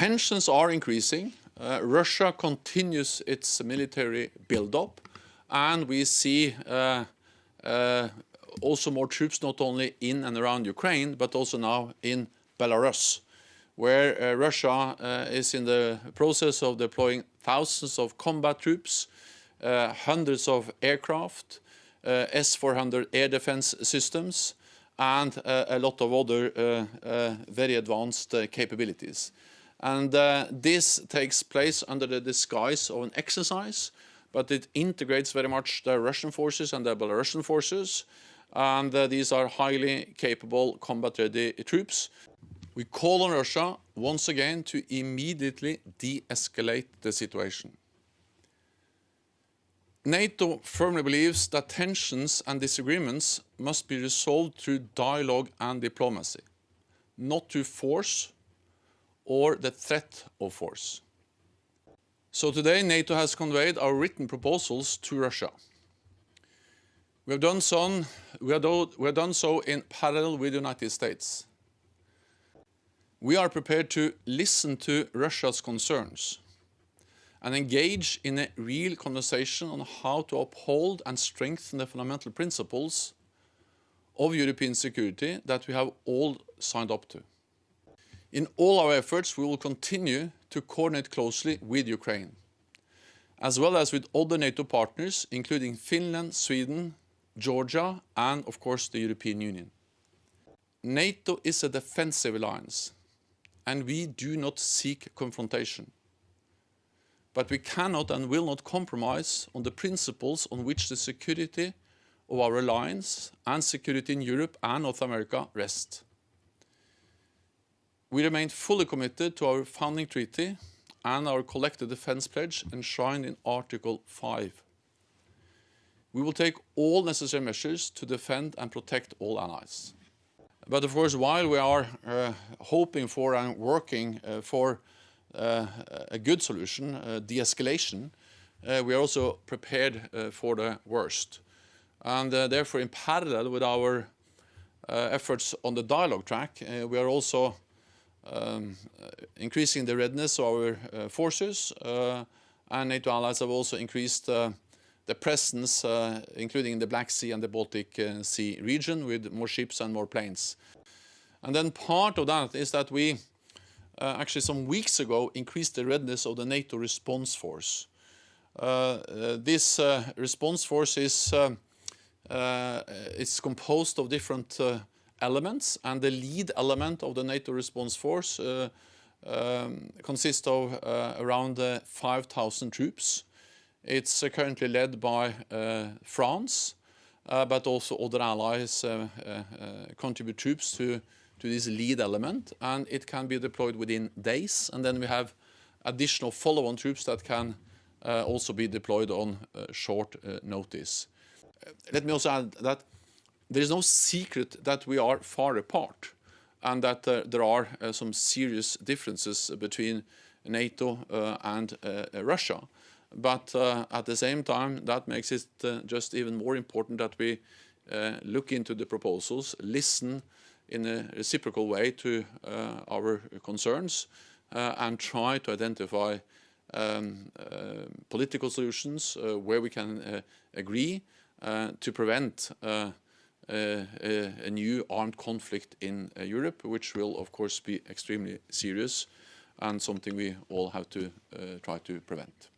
Tensions are increasing. Russia continues its military build-up, and we see also more troops not only in and around Ukraine, but also now in Belarus, where Russia is in the process of deploying thousands of combat troops, hundreds of aircraft, S-400 air defense systems, and a lot of other very advanced capabilities. And this takes place under the disguise of an exercise, but it integrates very much the Russian forces and the Belarusian forces, and these are highly capable combat-ready troops. We call on Russia once again to immediately de-escalate the situation. NATO firmly believes that tensions and disagreements must be resolved through dialogue and diplomacy, not through force or the threat of force. So today NATO has conveyed our written proposals to Russia. We have done so in parallel with the United States. We are prepared to listen to Russia's concerns and engage in a real conversation on how to uphold and strengthen the fundamental principles of European security that we have all signed up to. In all our efforts, we will continue to coordinate closely with Ukraine, as well as with other NATO partners, including Finland, Sweden, Georgia, and of course the European Union. NATO is a defensive alliance, and we do not seek confrontation. But we cannot and will not compromise on the principles on which the security of our alliance and security in Europe and North America rest. We remain fully committed to our founding treaty and our collective defense pledge enshrined in Article 5. We will take all necessary measures to defend and protect all allies. But of course, while we are hoping for and working for a good solution, de-escalation, we are also prepared for the worst. And therefore, in parallel with our efforts on the dialogue track, we are also increasing the readiness of our forces, and NATO allies have also increased the presence, including in the Black Sea and the Baltic Sea region, with more ships and more planes. And then part of that is that we actually some weeks ago increased the readiness of the NATO response force. This response force is composed of different elements, and the lead element of the NATO response force consists of around 5,000 troops. It's currently led by France, but also other allies contribute troops to this lead element, and it can be deployed within days. And then we have additional follow-on troops that can also be deployed on short notice. Let me also add that there is no secret that we are far apart, and that there are some serious differences between NATO and Russia. But at the same time, that makes it just even more important that we look into the proposals, listen in a reciprocal way to our concerns, and try to identify political solutions where we can agree to prevent a new armed conflict in Europe, which will of course be extremely serious and something we all have to try to prevent.